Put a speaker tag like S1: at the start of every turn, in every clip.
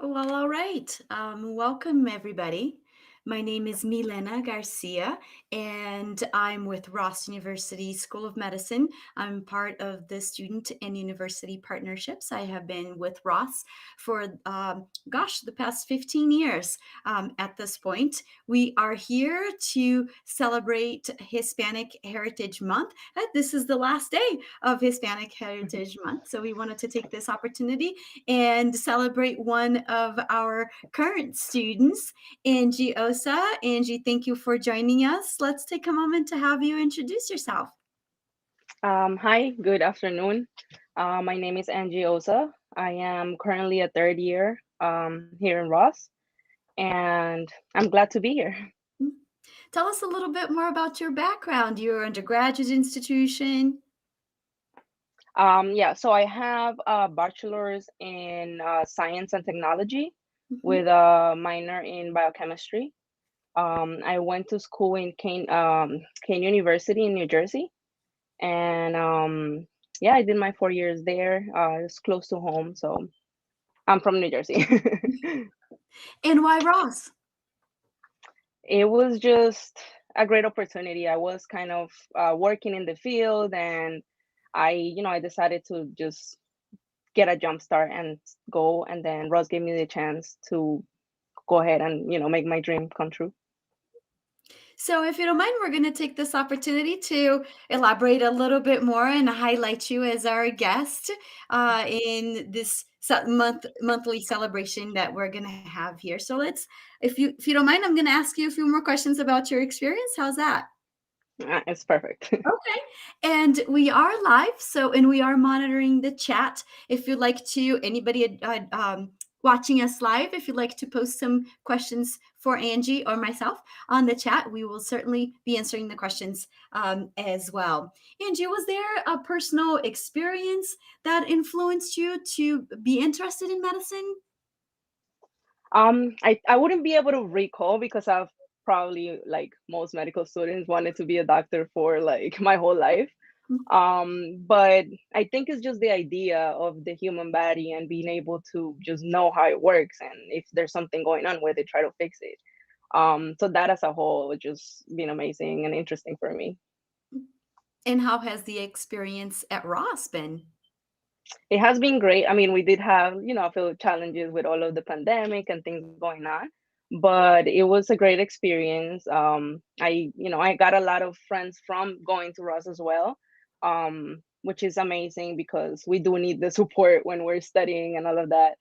S1: Well, all right. Welcome, everybody. My name is Milena Garcia, and I'm with Ross University School of Medicine. I'm part of the student and university partnerships. I have been with Ross for, the past 15 years at this point. We are here to celebrate Hispanic Heritage Month. This is the last day of Hispanic Heritage Month, so we wanted to take this opportunity and celebrate one of our current students, Angie Ossa. Angie, thank you for joining us. Let's take a moment to have you introduce yourself.
S2: Hi, good afternoon. My name is Angie Ossa. I am currently a third year here in Ross, and I'm glad to be here.
S1: Tell us a little bit more about your background, your undergraduate institution.
S2: So I have a bachelor's in science and technology
S1: Mhm.
S2: with a minor in biochemistry. I went to school in Kane University in New Jersey, and yeah, I did my 4 years there. It's close to home, so I'm from New Jersey.
S1: And why Ross?
S2: It was just a great opportunity. I was kind of working in the field, and I decided to just get a jump start and go. And then Ross gave me the chance to go ahead and make my dream come true.
S1: So, if you don't mind, we're going to take this opportunity to elaborate a little bit more and highlight you as our guest in this monthly celebration that we're going to have here. So, if you don't mind, I'm going to ask you a few more questions about your experience. How's that?
S2: It's perfect.
S1: Okay. And we are live, and we are monitoring the chat. If you'd like to, anybody watching us live, if you'd like to post some questions for Angie or myself on the chat, we will certainly be answering the questions as well. Angie, was there a personal experience that influenced you to be interested in medicine?
S2: I wouldn't be able to recall because I've probably, like most medical students, wanted to be a doctor for like my whole life. But I think it's just the idea of the human body and being able to just know how it works, and if there's something going on with it, try to fix it. So that as a whole has just been amazing and interesting for me.
S1: And how has the experience at Ross been?
S2: It has been great. I mean, we did have, a few challenges with all of the pandemic and things going on, but it was a great experience. I got a lot of friends from going to Ross as well, which is amazing because we do need the support when we're studying and all of that.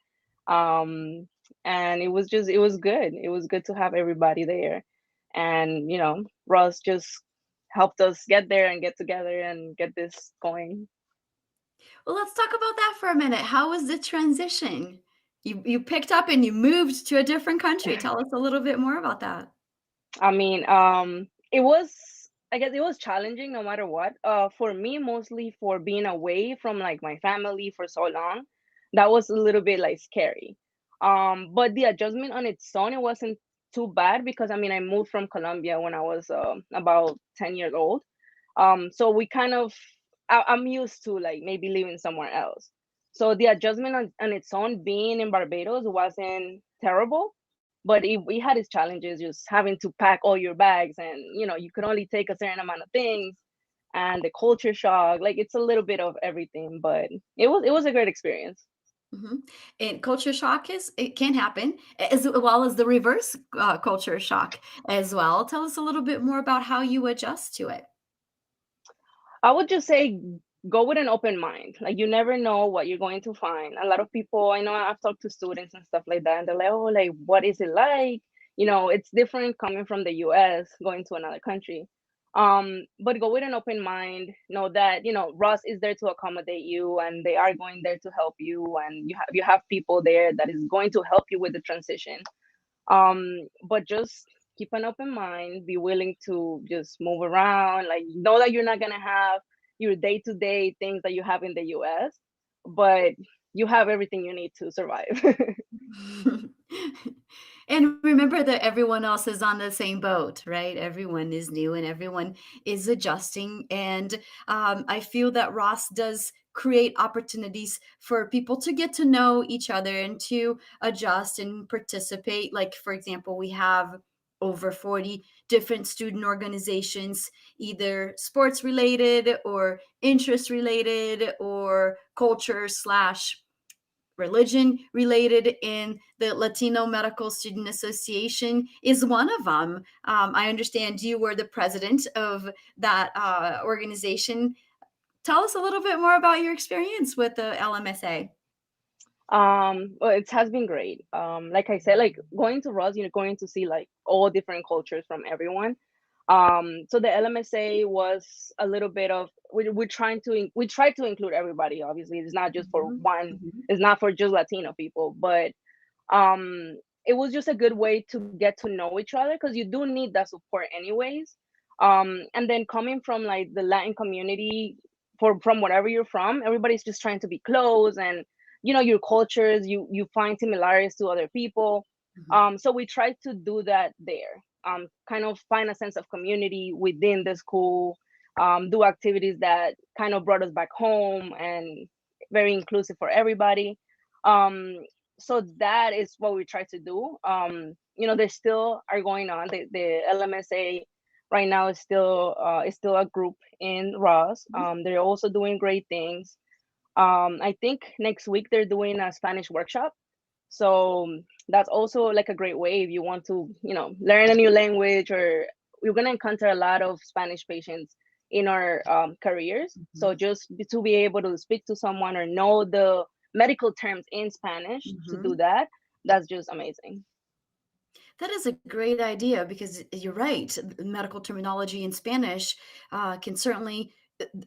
S2: Um, and it was good. It was good to have everybody there. And, Ross just helped us get there and get together and get this going.
S1: Well, let's talk about that for a minute. How was the transition? You picked up and you moved to a different country. Tell us a little bit more about that.
S2: I mean, I guess it was challenging no matter what. For me, mostly for being away from like my family for so long, that was a little bit like scary. But the adjustment on its own, it wasn't too bad because I mean, I moved from Colombia when I was about 10 years old. So we kind of, I'm used to like maybe living somewhere else. So the adjustment on its own, being in Barbados, wasn't terrible, but it had its challenges, just having to pack all your bags, and you could only take a certain amount of things, and the culture shock. Like, it's a little bit of everything, but it was a great experience.
S1: Mhm. And culture shock it can happen, as well as the reverse culture shock as well. Tell us a little bit more about how you adjust to it.
S2: I would just say go with an open mind. Like, you never know what you're going to find. A lot of people, I know, I've talked to students and stuff like that, and they're like, "Oh, like, what is it like?" It's different coming from the US going to another country. But go with an open mind. Know that, Ross is there to accommodate you, and they are going there to help you, and you have people there that is going to help you with the transition. But just keep an open mind, be willing to just move around, like, know that you're not going to have your day-to-day things that you have in the US, but you have everything you need to survive.
S1: And remember that everyone else is on the same boat, right? Everyone is new and everyone is adjusting. And I feel that Ross does create opportunities for people to get to know each other and to adjust and participate. Like, for example, we have over 40 different student organizations, either sports related or interest related or culture slash religion related, and the Latino Medical Student Association is one of them. I understand you were the president of that organization. Tell us a little bit more about your experience with the LMSA.
S2: Well, it has been great. Like I said, like going to RUS, you're going to see like all different cultures from everyone. So the LMSA was a little bit of we try to include everybody. Obviously, it's not just for
S1: Mhm,
S2: one.
S1: mhm,
S2: It's not for just Latino people, but um, it was just a good way to get to know each other because you do need that support anyways. And then coming from like the Latin community, from wherever you're from, everybody's just trying to be close and your cultures, you find similarities to other people.
S1: mhm,
S2: So we try to do that there. Kind of find a sense of community within the school, do activities that kind of brought us back home and very inclusive for everybody. Um, so that is what we try to do. They still are going on. The LMSA right now is still a group in RUS.
S1: mhm.
S2: They're also doing great things. I think next week they're doing a Spanish workshop. So that's also like a great way if you want to, learn a new language, or you're gonna encounter a lot of Spanish patients in our careers. So
S1: Mhm,
S2: just to be able to speak to someone or know the medical terms in Spanish to do
S1: mhm.
S2: that, that's just amazing.
S1: That is a great idea because you're right. Medical terminology in Spanish can certainly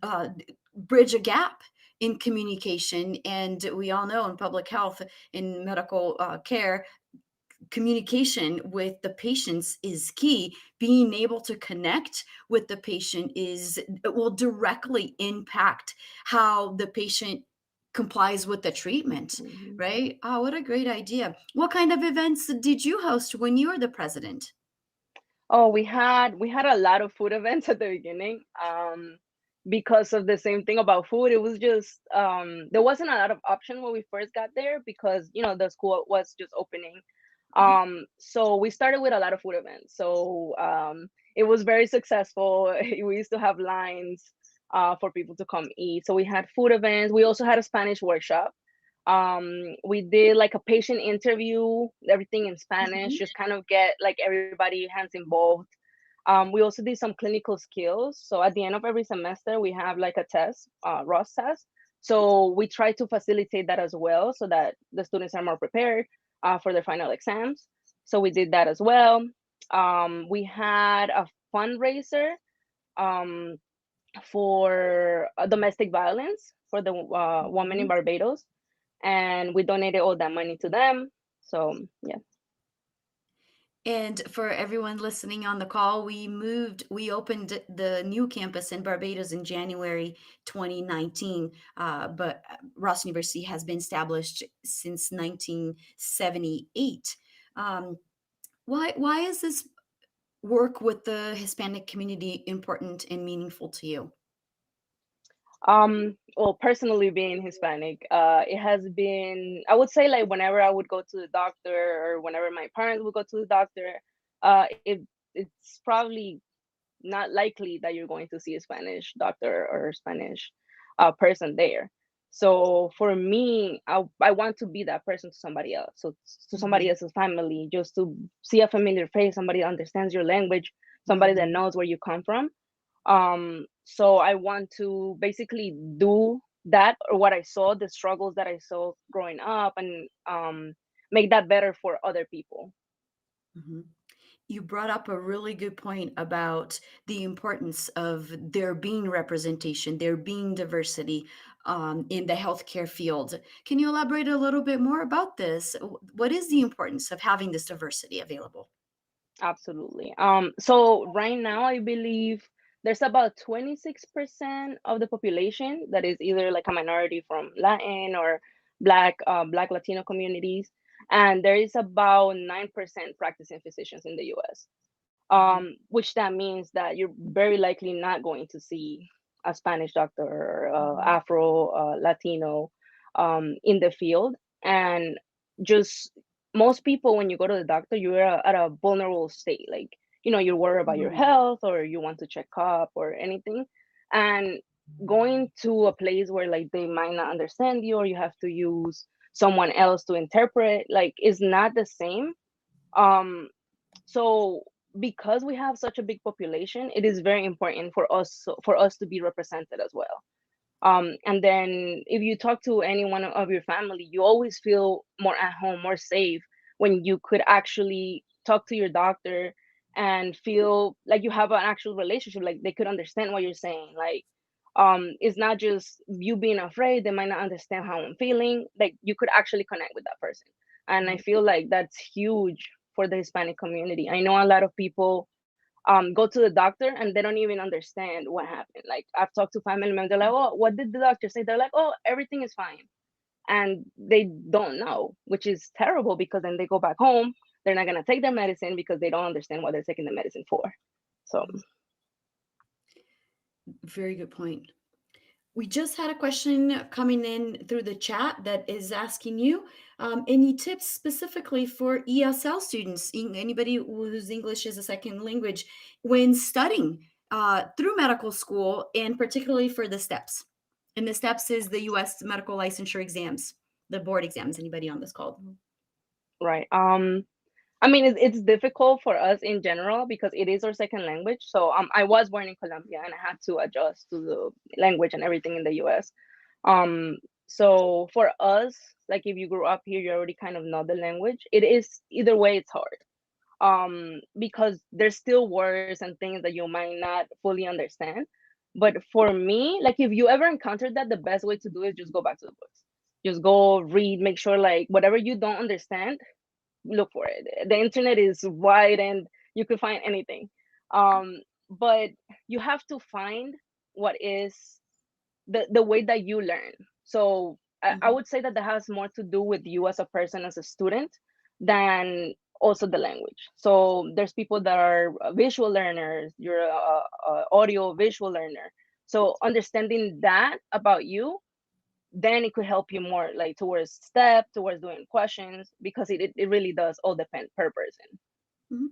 S1: uh, bridge a gap in communication. And we all know in public health, in medical care, communication with the patients is key. Being able to connect with the patient is it will directly impact how the patient complies with the treatment,
S2: Mhm.
S1: right? Oh, what a great idea. What kind of events did you host when you were the president?
S2: Oh, we had a lot of food events at the beginning. Because of the same thing about food, it was just there wasn't a lot of option when we first got there because the school was just opening.
S1: Mhm,
S2: So we started with a lot of food events. So it was very successful. We used to have lines for people to come eat. So we had food events. We also had a Spanish workshop. We did like a patient interview, everything in Spanish,
S1: mhm,
S2: just kind of get like everybody hands involved. We also did some clinical skills. So at the end of every semester, we have like a test, ROS test. So we try to facilitate that as well so that the students are more prepared for their final exams. So we did that as well. We had a fundraiser um, for domestic violence for the women in
S1: mhm.
S2: Barbados, and we donated all that money to them. So yeah.
S1: And for everyone listening on the call, we opened the new campus in Barbados in January 2019. But Ross University has been established since 1978. Um, why is this work with the Hispanic community important and meaningful to you?
S2: Well, personally being Hispanic, it has been, I would say like whenever I would go to the doctor or whenever my parents would go to the doctor, it's probably not likely that you're going to see a Spanish doctor or Spanish person there. So for me, I want to be that person to somebody else. So to somebody
S1: Mhm,
S2: else's family, just to see a familiar face, somebody that understands your language, somebody that
S1: mhm.
S2: knows where you come from. So I want to basically do that, or what I saw, the struggles that I saw growing up, and make that better for other people.
S1: Mhm. You brought up a really good point about the importance of there being representation, there being diversity in the healthcare field. Can you elaborate a little bit more about this? What is the importance of having this diversity available?
S2: Absolutely. So right now, I believe there's about 26% of the population that is either like a minority from Latin or Black Latino communities, and there is about 9% practicing physicians in the U.S.
S1: Mhm,
S2: Which that means that you're very likely not going to see a Spanish doctor or
S1: Mhm.
S2: Afro Latino in the field. And just most people, when you go to the doctor, you're at a vulnerable state. Like, you're worried about your
S1: Mhm.
S2: health or you want to check up or anything. And going to a place where like they might not understand you or you have to use someone else to interpret, like, is not the same. Um so because we have such a big population, it is very important for us to be represented as well. And then if you talk to anyone of your family, you always feel more at home, more safe when you could actually talk to your doctor and feel like you have an actual relationship, like they could understand what you're saying. Like, it's not just you being afraid, they might not understand how I'm feeling. Like, you could actually connect with that person. And I feel like that's huge for the Hispanic community. I know a lot of people go to the doctor and they don't even understand what happened. Like, I've talked to family members, they're like, "Oh, what did the doctor say?" They're like, "Oh, everything is fine," and they don't know, which is terrible because then they go back home, they're not gonna take their medicine because they don't understand what they're taking the medicine for. So,
S1: Very good point. We just had a question coming in through the chat that is asking you any tips specifically for ESL students, anybody whose English is a second language, when studying through medical school, and particularly for the steps. And the steps is the U.S. medical licensure exams, the board exams. Anybody on this call?
S2: right. I mean, it's difficult for us in general because it is our second language. So, I was born in Colombia and I had to adjust to the language and everything in the US. Um, so for us, like, if you grew up here, you already kind of know the language. It is either way, it's hard. Because there's still words and things that you might not fully understand. But for me, like, if you ever encountered that, the best way to do it is just go back to the books. Just go read, make sure, like, whatever you don't understand, look for it. The internet is wide and you can find anything. But you have to find what is the way that you learn. So I
S1: Mhm.
S2: would say that that has more to do with you as a person, as a student, than also the language. So there's people that are visual learners, you're a audio visual learner. So understanding that about you, then it could help you more, like, towards step, towards doing questions, because it really does all depend per person.
S1: Mhm.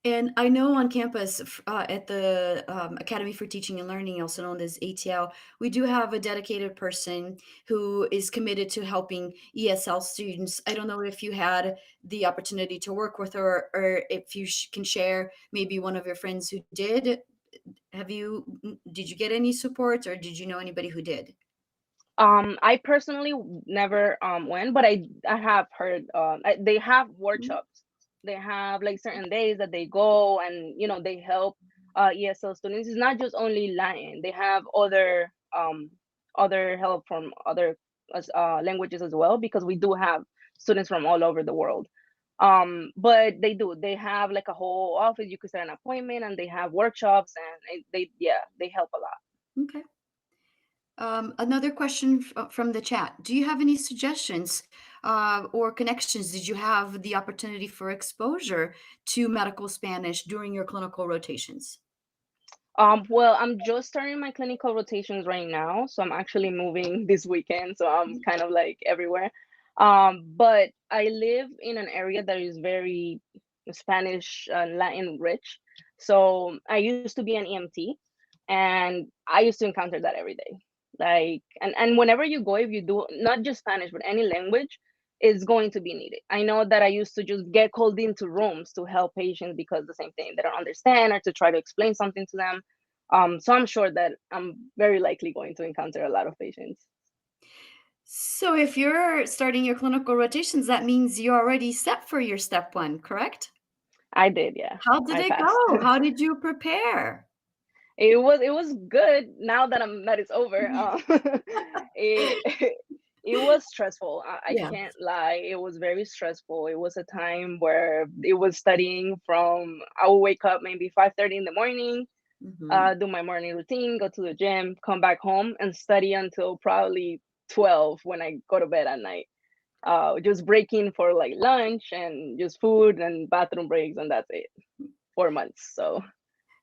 S1: And I know on campus at the Academy for Teaching and Learning, also known as ATL, we do have a dedicated person who is committed to helping ESL students. I don't know if you had the opportunity to work with her, or if you can share maybe one of your friends who did. Did you get any support, or did you know anybody who did?
S2: I personally never went, but I have heard they have
S1: Mhm.
S2: workshops. They have like certain days that they go and they help ESL students. It's not just only Latin. They have other help from other languages as well, because we do have students from all over the world. But they have like a whole office. You could set an appointment and they have workshops, and they help a lot.
S1: Okay. Another question from the chat. Do you have any suggestions or connections? Did you have the opportunity for exposure to medical Spanish during your clinical rotations?
S2: Well, I'm just starting my clinical rotations right now, so I'm actually moving this weekend, so I'm kind of like everywhere. But I live in an area that is very Spanish Latin rich. So I used to be an EMT, and I used to encounter that every day. Like, and whenever you go, if you do not just Spanish but any language, is going to be needed. I know that I used to just get called into rooms to help patients because the same thing, they don't understand, or to try to explain something to them. So I'm sure that I'm very likely going to encounter a lot of patients.
S1: So, if you're starting your clinical rotations, that means you're already set for your step one, correct?
S2: I did, yeah.
S1: How did
S2: I
S1: it
S2: passed.
S1: go? How did you prepare?
S2: It was good. Now that it's over, it it was stressful. I
S1: Yeah.
S2: can't lie. It was very stressful. It was a time where it was studying from. I would wake up maybe 5:30 in the morning,
S1: Hmm.
S2: do my morning routine, go to the gym, come back home, and study until probably 12 when I go to bed at night. Just breaking for like lunch and just food and bathroom breaks, and that's it. 4 months. So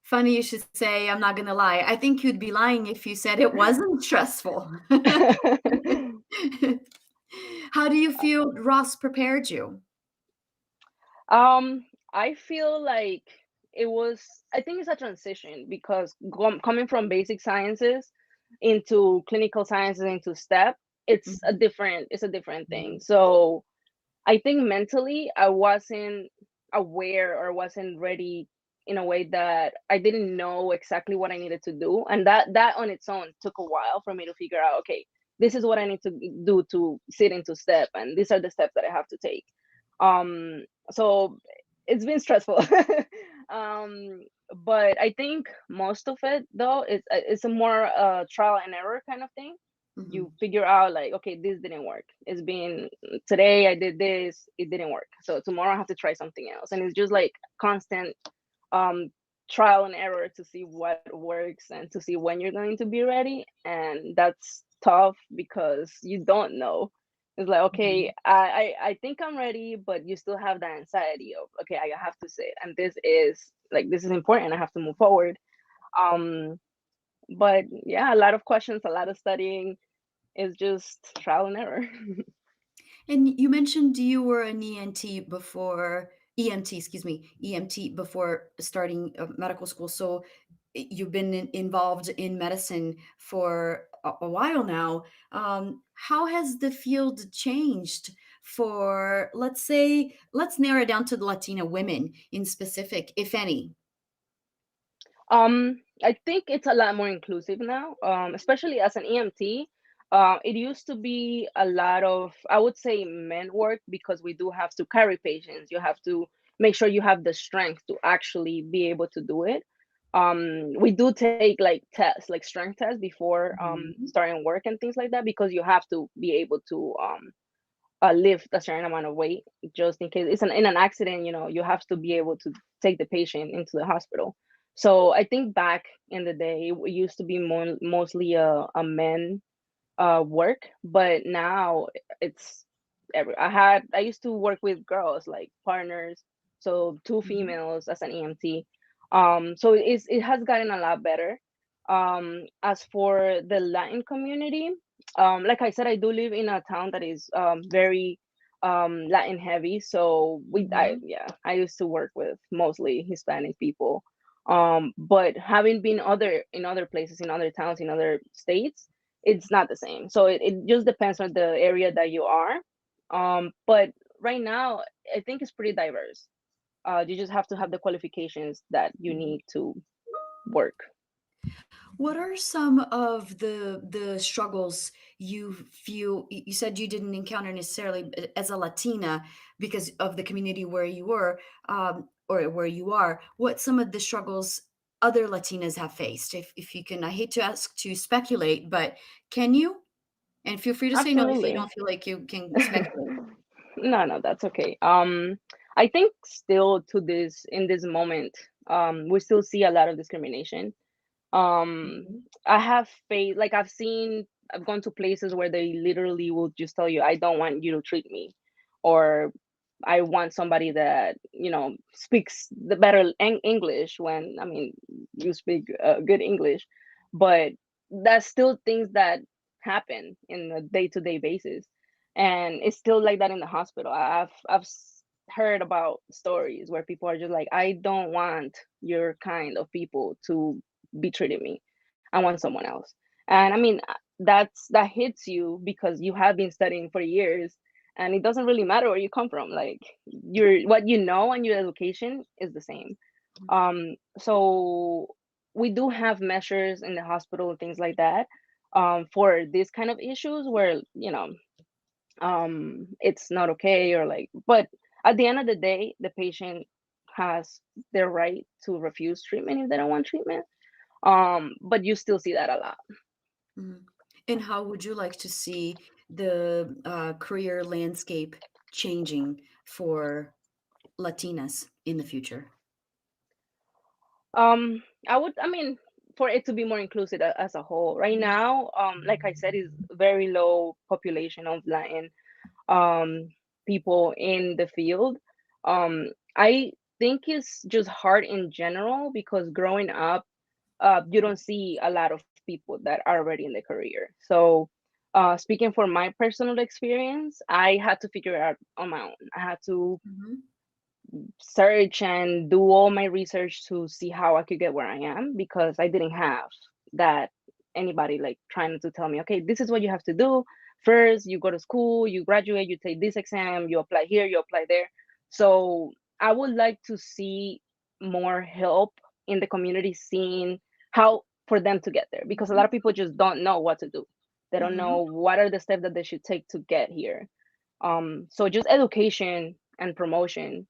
S1: Funny you should say, I'm not gonna lie. I think you'd be lying if you said it wasn't stressful. How do you feel Ross prepared you?
S2: Um, I feel like I think it's a transition because coming from basic sciences into clinical sciences into STEP,
S1: Mhm,
S2: it's a different thing.
S1: mhm,
S2: So I think mentally I wasn't aware or wasn't ready in a way that I didn't know exactly what I needed to do. And that on its own took a while for me to figure out, okay, this is what I need to do to sit into STEP and these are the steps that I have to take. So it's been stressful. um but I think most of it though it's a more trial and error kind of thing. You
S1: mhm,
S2: figure out like, okay, this didn't work. It's been today I did this, it didn't work, so tomorrow I have to try something else, and it's just like constant um trial and error to see what works and to see when you're going to be ready. And that's tough because you don't know. It's like, okay,
S1: mhm.
S2: I think I'm ready, but you still have that anxiety of, okay, I have to sit, and this is important. I have to move forward. Um, but yeah, a lot of questions, a lot of studying. Is just trial and error.
S1: And you mentioned you were an ENT before EMT, excuse me, EMT before starting medical school. So you've been involved in medicine for a while now. How has the field changed for, let's say, let's narrow it down to the Latina women in specific, if any?
S2: I think it's a lot more inclusive now, especially as an EMT. It used to be a lot of, I would say, men work because we do have to carry patients. You have to make sure you have the strength to actually be able to do it. We do take like tests, like strength tests before
S1: Mhm.
S2: starting work and things like that because you have to be able to lift a certain amount of weight just in case in an accident. You have to be able to take the patient into the hospital. So I think back in the day it used to be mostly a men work, but now it's I used to work with girls like partners, so two
S1: Mhm.
S2: females as an EMT. So it has gotten a lot better. As for the Latin community, like I said, I do live in a town that is very Latin heavy. So
S1: Mhm.
S2: I used to work with mostly Hispanic people. But having been other places, in other towns, in other states, it's not the same. So it just depends on the area that you are. But right now, I think it's pretty diverse. You just have to have the qualifications that you
S1: Mhm.
S2: need to work.
S1: What are some of the struggles you feel you said you didn't encounter necessarily as a Latina because of the community where you were, or where you are? What some of the struggles other Latinas have faced? If you can, I hate to ask to speculate, but can you? And feel free to say no if you
S2: Absolutely.
S1: don't feel like you can speculate.
S2: No, that's okay. I think still to this in this moment, we still see a lot of discrimination. um
S1: Mhm,
S2: I have faith, like I've gone to places where they literally will just tell you, I don't want you to treat me, or I want somebody that speaks the better English, when I mean you speak good English. But that's still things that happen in a day-to-day basis, and it's still like that in the hospital. Heard about stories where people are just like, I don't want your kind of people to be treating me. I want someone else. And I mean, that hits you because you have been studying for years, and it doesn't really matter where you come from. Like, what you know and your education is the same. So we do have measures in the hospital and things like that, for this kind of issues where it's not okay, or like, but at the end of the day, the patient has their right to refuse treatment if they don't want treatment. But you still see that a lot.
S1: mhm. And how would you like to see the career landscape changing for Latinas in the future?
S2: I mean, for it to be more inclusive as a whole. Right
S1: Mhm.
S2: now, like I said, is very low population of Latin um people in the field. I think it's just hard in general because growing up, you don't see a lot of people that are already in the career. So, speaking for my personal experience, I had to figure it out on my own. I had to
S1: Mhm.
S2: search and do all my research to see how I could get where I am because I didn't have that anybody like trying to tell me, okay, this is what you have to do. First, you go to school, you graduate, you take this exam, you apply here, you apply there. So I would like to see more help in the community seeing how for them to get there because a lot
S1: Mhm.
S2: of people just don't know what to do. They don't
S1: Mhm.
S2: know what are the steps that they should take to get here. So just education and promotion.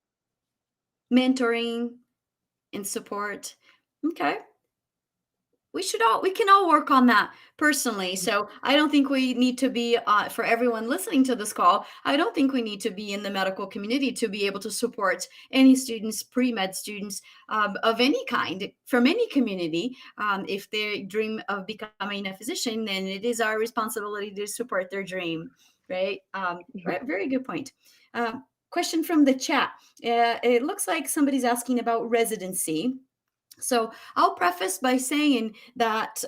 S1: Mentoring and support. Okay. We can all work on that personally. So I don't think we need to be for everyone listening to this call. I don't think we need to be in the medical community to be able to support any students, pre-med students of any kind from any community. If they dream of becoming a physician, then it is our responsibility to support their dream, right? Right, very good point. Question from the chat. It looks like somebody's asking about residency. So I'll preface by saying that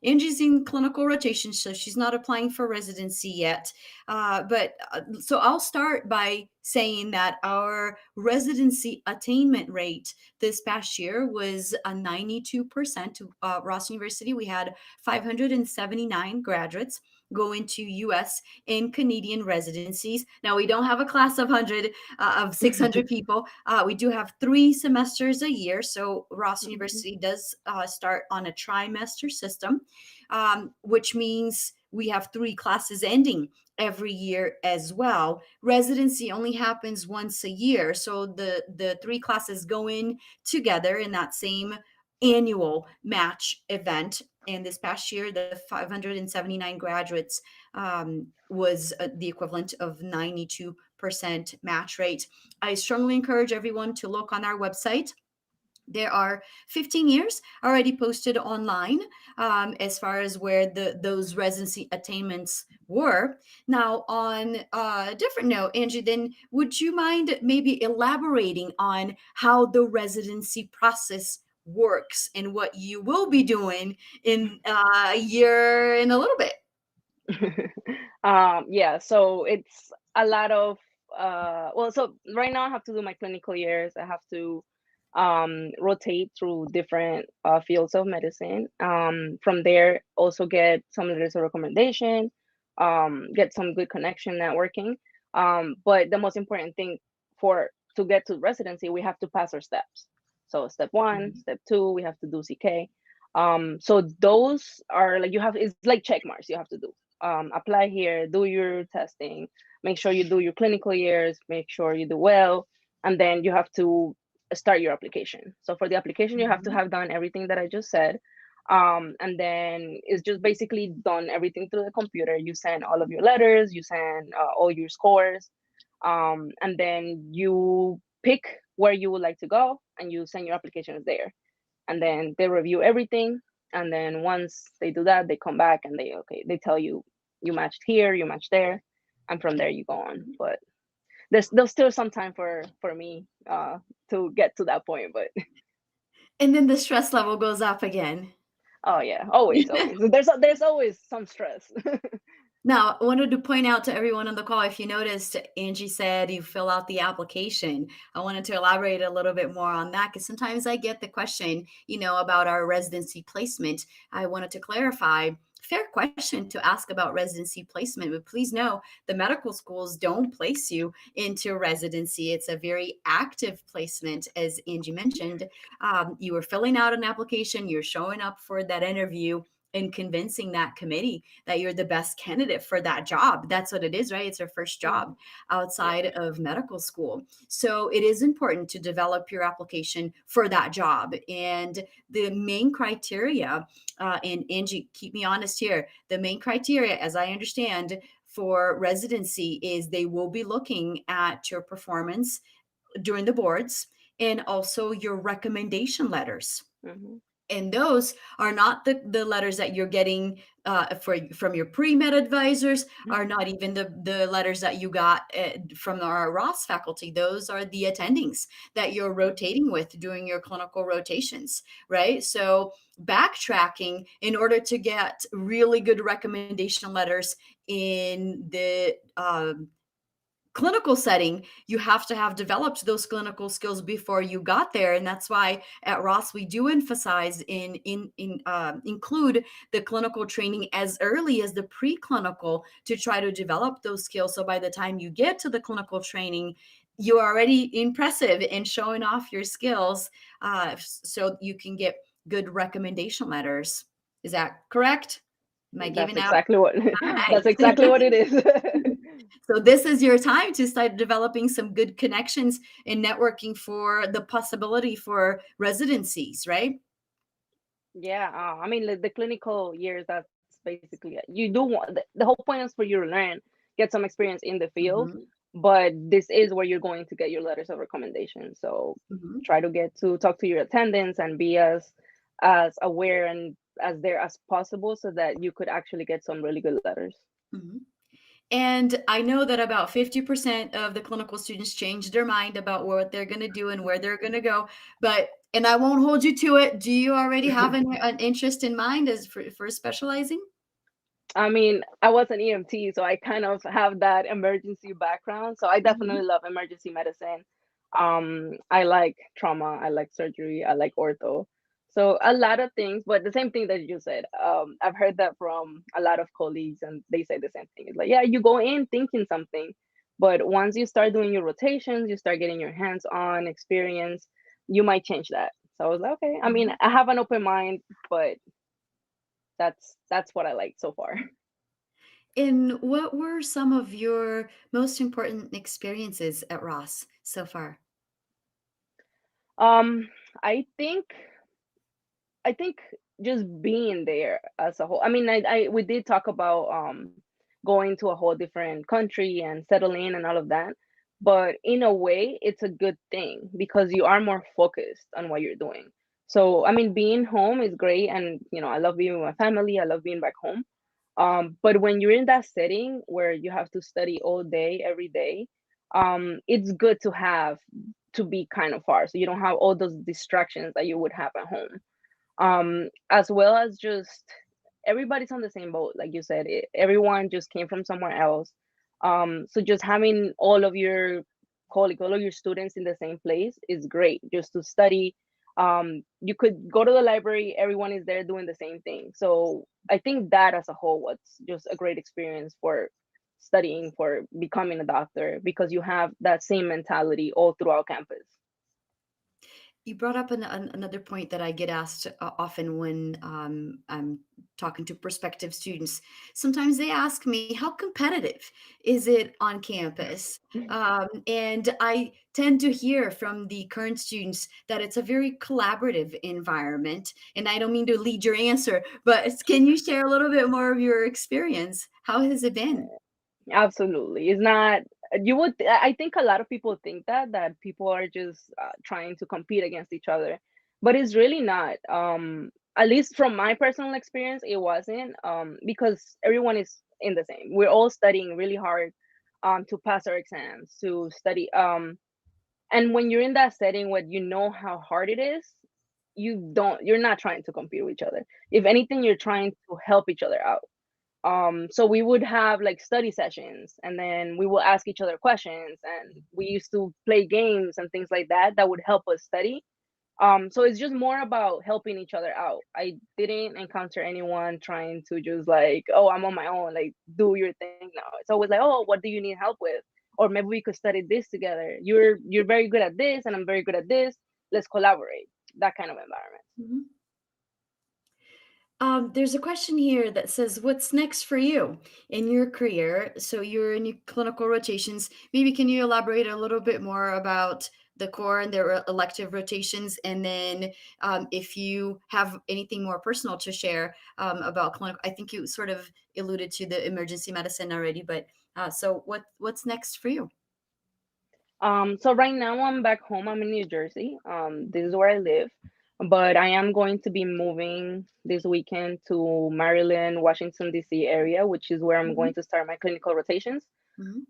S1: Angie's in clinical rotation, so she's not applying for residency yet. So I'll start by saying that our residency attainment rate this past year was a 92%. Ross University, we had 579 graduates go into US and Canadian residencies. Now we don't have a class of 100 of 600 people. We do have 3 semesters a year. So Ross
S2: Mhm.
S1: University does start on a trimester system, which means we have 3 classes ending every year as well. Residency only happens once a year. So the 3 classes go in together in that same annual match event. And this past year, the 579 graduates was the equivalent of 92% match rate. I strongly encourage everyone to look on our website. There are 15 years already posted online as far as where those residency attainments were. Now, on a different note, Angie, then would you mind maybe elaborating on how the residency process works and what you will be doing in a year and a little bit?
S2: Yeah, so it's a lot of well, so right now I have to do my clinical years. I have to rotate through different fields of medicine. From there, also get some letters of recommendation, get some good connection networking. But the most important thing for to get to residency, we have to pass our steps. So step one,
S1: Mhm.
S2: step two, we have to do CK. So those are like you have it's like check marks you have to do. Apply here, do your testing, make sure you do your clinical years, make sure you do well, and then you have to start your application. So for the application, you have to
S1: Mhm.
S2: have done everything that I just said. And then it's just basically done everything through the computer. You send all of your letters, you send all your scores, and then you pick where you would like to go and you send your applications there and then they review everything and then once they do that they come back and they tell you you matched here you matched there and from there you go on but there's still some time for me to get to that point but
S1: And then the stress level goes up again.
S2: oh yeah always there's always some stress.
S1: Now, I wanted to point out to everyone on the call, if you noticed, Angie said you fill out the application. I wanted to elaborate a little bit more on that because sometimes I get the question, about our residency placement. I wanted to clarify. Fair question to ask about residency placement, but please know the medical schools don't place you into residency. It's a very active placement, as Angie mentioned. You are filling out an application, you're showing up for that interview, and convincing that committee that you're the best candidate for that job. That's what it is, right? It's your first job
S2: Mhm. Yeah.
S1: outside of medical school. So it is important to develop your application for that job. And the main criteria, and Angie, keep me honest here, the main criteria, as I understand, for residency is they will be looking at your performance during the boards and also your recommendation letters.
S2: Mhm.
S1: And those are not the letters that you're getting from your pre-med advisors, are not even the letters that you got from our Ross faculty. Those are the attendings that you're rotating with during your clinical rotations, right? So backtracking in order to get really good recommendation letters in the clinical setting, you have to have developed those clinical skills before you got there. And that's why at Ross we do emphasize include the clinical training as early as the preclinical to try to develop those skills, so by the time you get to the clinical training, you're already impressive and showing off your skills, so you can get good recommendation letters. Is that correct? Am I
S2: That's
S1: giving out?
S2: exactly what that's
S1: Nice.
S2: exactly what it is.
S1: So this is your time to start developing some good connections and networking for the possibility for residencies, right?
S2: Yeah, I mean, like, the clinical years, that's basically it. You do want the whole point is for you to learn, get some experience in the field,
S1: Mhm,
S2: but this is where you're going to get your letters of recommendation. So
S1: mhm,
S2: try to get to talk to your attendants and be as aware and as there as possible so that you could actually get some really good letters.
S1: mhm. And I know that about 50% of the clinical students change their mind about what they're going to do and where they're going to go. But, and I won't hold you to it. Do you already have an interest in mind as for specializing?
S2: I mean, I was an EMT, so I kind of have that emergency background. So I
S1: Mhm,
S2: definitely love emergency medicine. I like trauma, I like surgery, I like ortho. So a lot of things, but the same thing that you said. I've heard that from a lot of colleagues, and they say the same thing. It's like, yeah, you go in thinking something, but once you start doing your rotations, you start getting your hands-on experience, you might change that. So I was like, okay. I mean,
S1: mhm.
S2: I have an open mind, but that's what I like so far.
S1: And what were some of your most important experiences at Ross so far?
S2: Um, I think I think just being there as a whole. I mean, I we did talk about going to a whole different country and settling and all of that. But in a way, it's a good thing because you are more focused on what you're doing. So, I mean, being home is great, and I love being with my family. I love being back home. But when you're in that setting where you have to study all day, every day, it's good to have to be kind of far, so you don't have all those distractions that you would have at home, as well as just everybody's on the same boat, like you said, everyone just came from somewhere else. So just having all of your colleagues, all of your students in the same place is great just to study. You could go to the library, everyone is there doing the same thing. So I think that as a whole was just a great experience for studying, for becoming a doctor, because you have that same mentality all throughout campus.
S1: You brought up another point that I get asked often when I'm talking to prospective students. Sometimes they ask me, how competitive is it on campus? And I tend to hear from the current students that it's a very collaborative environment. And I don't mean to lead your answer, but can you share a little bit more of your experience? How has it been?
S2: Absolutely. It's not you would I think a lot of people think that people are just trying to compete against each other, but it's really not. At least from my personal experience, it wasn't, because everyone is in the same. We're all studying really hard to pass our exams, to study, and when you're in that setting where you know how hard it is, you're not trying to compete with each other. If anything, you're trying to help each other out. So we would have like study sessions, and then we will ask each other questions, and we used to play games and things like that would help us study. So it's just more about helping each other out. I didn't encounter anyone trying to just like, oh, I'm on my own, like do your thing now. It's always like, oh, what do you need help with? Or maybe we could study this together. You're very good at this and I'm very good at this. Let's collaborate. That kind of environment.
S1: Mhm. There's a question here that says, "What's next for you in your career?" So you're in your clinical rotations. Maybe can you elaborate a little bit more about the core and their elective rotations, and then if you have anything more personal to share about clinical. I think you sort of alluded to the emergency medicine already, but so what's next for you?
S2: So right now I'm back home. I'm in New Jersey. This is where I live. but I am going to be moving this weekend to Maryland, Washington, D.C. area, which is where I'm
S1: Mhm,
S2: going to start my clinical rotations.
S1: mhm.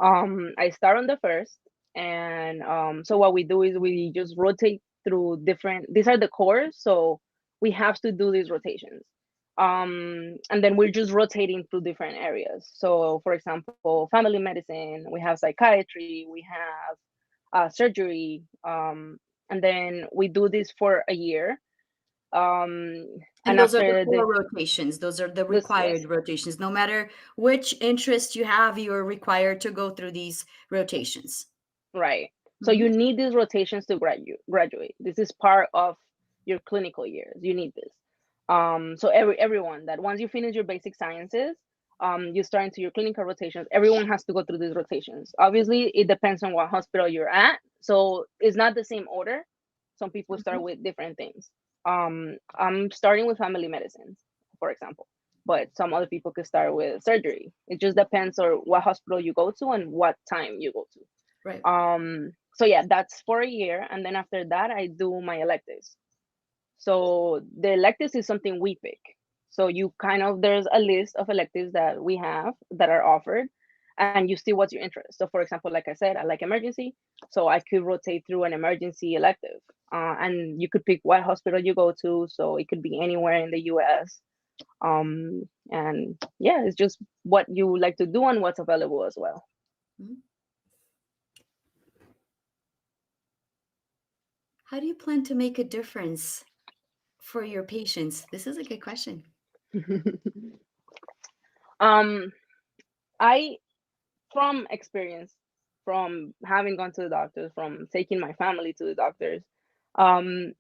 S2: I start on the first, and so what we do is we just rotate through different. These are the cores, so we have to do these rotations. And then we're just rotating through different areas. So, for example, family medicine, we have psychiatry, we have surgery, and then we do this for a year. Um,
S1: And
S2: and
S1: those are the
S2: after
S1: core rotations. Those are the
S2: this,
S1: required
S2: yes,
S1: rotations. No matter which interest you have, you're required to go through these rotations.
S2: right. So
S1: Mhm,
S2: you need these rotations to graduate. This is part of your clinical years. You need this. So everyone that once you finish your basic sciences, you start into your clinical rotations. Everyone has to go through these rotations. Obviously, it depends on what hospital you're at. So it's not the same order. Some people start
S1: mhm.
S2: with different things. I'm starting with family medicine, for example, but some other people could start with surgery. It just depends on what hospital you go to and what time you go to.
S1: Right.
S2: So yeah, that's for a year, and then after that I do my electives. So the electives is something we pick. So you kind of there's a list of electives that we have that are offered, and you see what's your interest. So for example, like I said, I like emergency, so I could rotate through an emergency elective, and you could pick what hospital you go to. So it could be anywhere in the U.S. And yeah, it's just what you like to do and what's available as well.
S1: Mhm. How do you plan to make a difference for your patients? This is a good question.
S2: um, I from experience, from having gone to the doctors, from taking my family to the doctors, um,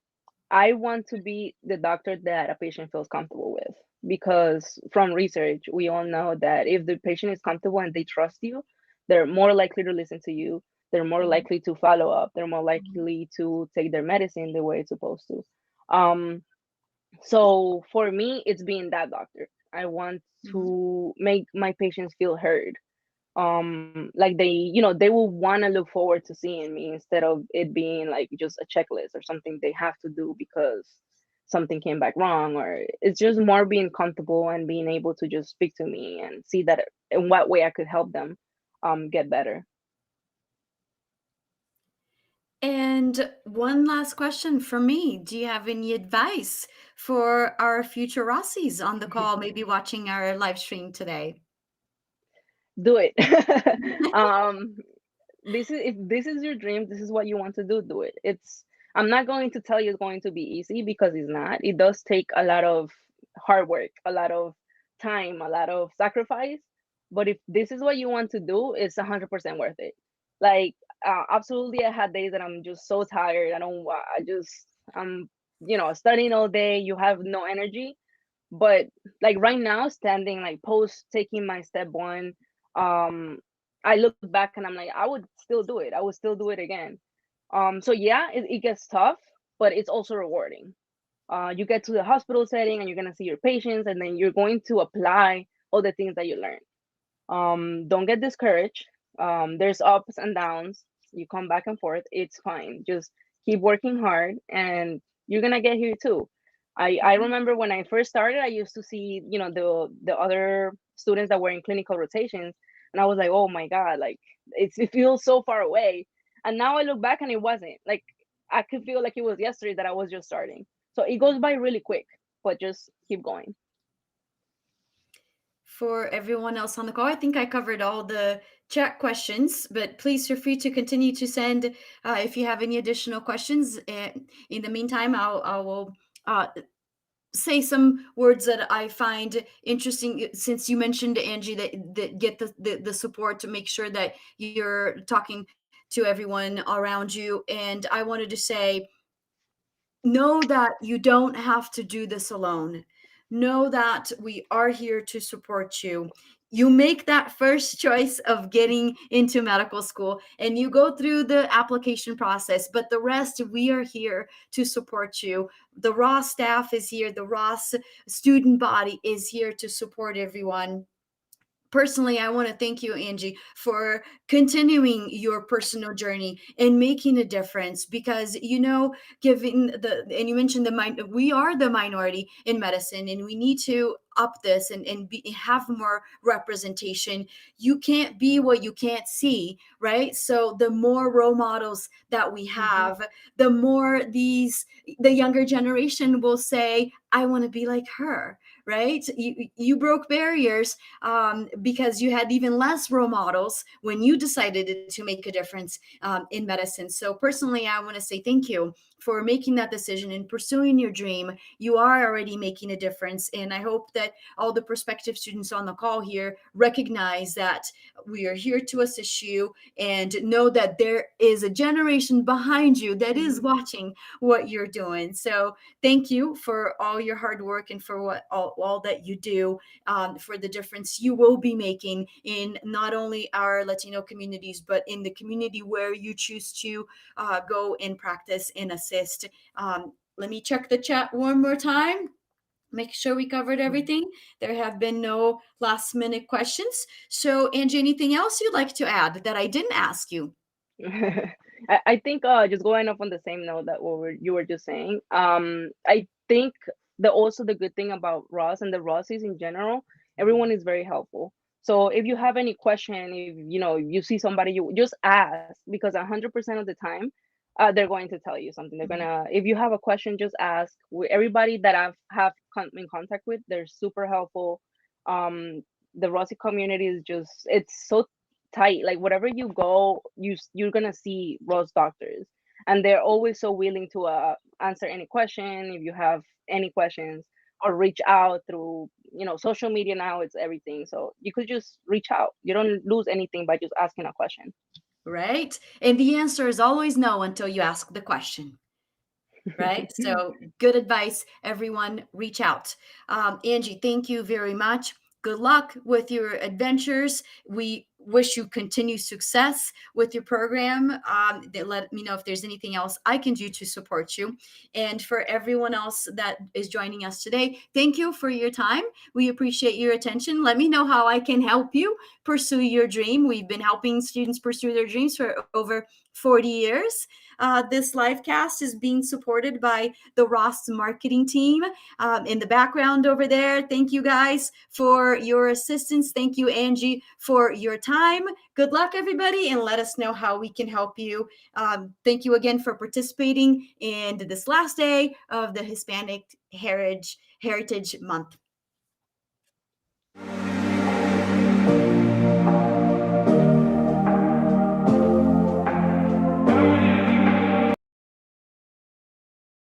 S2: I want to be the doctor that a patient feels comfortable with. Because from research, we all know that if the patient is comfortable and they trust you, they're more likely to listen to you. They're more
S1: Mhm,
S2: likely to follow up. They're more
S1: mhm,
S2: likely to take their medicine the way it's supposed to. Um, so for me, it's being that doctor. I want
S1: mhm.
S2: to make my patients feel heard, like they will want to look forward to seeing me instead of it being like just a checklist or something they have to do because something came back wrong, or it's just more being comfortable and being able to just speak to me and see that in what way I could help them get better.
S1: And one last question for me. Do you have any advice for our future Rossies on the call, maybe watching our live stream today?
S2: Do it. um this is if this is your dream, this is what you want to do it. It's I'm not going to tell you it's going to be easy because it's not. It does take a lot of hard work, a lot of time, a lot of sacrifice, but if this is what you want to do, it's 100% worth it. Like absolutely, I had days that I'm just so tired. I just I'm studying all day, you have no energy, but like right now, standing like post taking my step one, um I look back and I'm like, I would still do it, I would still do it again. So yeah, it gets tough, but it's also rewarding. You get to the hospital setting and you're going to see your patients, and then you're going to apply all the things that you learned. Don't get discouraged. There's ups and downs, you come back and forth, it's fine, just keep working hard and you're gonna get here too. I
S1: Mhm.
S2: remember when I first started, I used to see the other students that were in clinical rotations, and I was like, oh my god, like it feels so far away. And now I look back and it wasn't like, I could feel like it was yesterday that I was just starting. So it goes by really quick, but just keep going.
S1: For everyone else on the call, I think I covered all the chat questions, but please feel free to continue to send if you have any additional questions. In the meantime, I will uh, say some words that I find interesting. Since you mentioned, Angie, that get the support to make sure that you're talking to everyone around you. And I wanted to say, know that you don't have to do this alone. Know that we are here to support you. You make that first choice of getting into medical school and you go through the application process, but the rest, we are here to support you. The raw staff is here, the raw student body is here to support everyone. personally, I want to thank you, Angie, for continuing your personal journey and making a difference, because, giving and you mentioned we are the minority in medicine, and we need to up this and have more representation. You can't be what you can't see, right? So the more role models that we
S2: Hmm.
S1: have, the more the younger generation will say, I want to be like her, right? You broke barriers, because you had even less role models when you decided to make a difference in medicine. So personally, I want to say thank you for making that decision and pursuing your dream. You are already making a difference, and I hope that all the prospective students on the call here recognize that we are here to assist you, and know that there is a generation behind you that is
S2: Hmm.
S1: watching what you're doing. So thank you for all your hard work and for what all that you do, for the difference you will be making in not only our Latino communities, but in the community where you choose to go and practice and assist. Let me check the chat one more time. Make sure we covered everything. There have been no last minute questions. So, Angie, anything else you'd like to add that I didn't ask you?
S2: I think just going off on the same note that you were just saying, I think the also the good thing about Ross and the Rossies in general, everyone is very helpful. So if you have any question, if you see somebody, you just ask, because 100% of the time, they're going to tell you something. They're gonna, if you have a question, just ask. Everybody that I've have in contact with, they're super helpful. The Rossi community is just, it's so tight. Like whatever you go, you're gonna see Rose doctors, and they're always so willing to answer any question if you have any questions, or reach out through social media. Now it's everything, so you could just reach out. You don't lose anything by just asking a question.
S1: Right? And the answer is always no until you ask the question. Right? So, good advice, everyone. Reach out. Angie, thank you very much. Good luck with your adventures. We wish you continued success with your program. Let me know if there's anything else I can do to support you. And for everyone else that is joining us today, thank you for your time. We appreciate your attention. Let me know how I can help you pursue your dream. We've been helping students pursue their dreams for over 40 years. This live cast is being supported by the Ross marketing team in the background over there. Thank you guys for your assistance. Thank you, Angie, for your time. Good luck, everybody, and let us know how we can help you. Thank you again for participating in this last day of the Hispanic Heritage Month.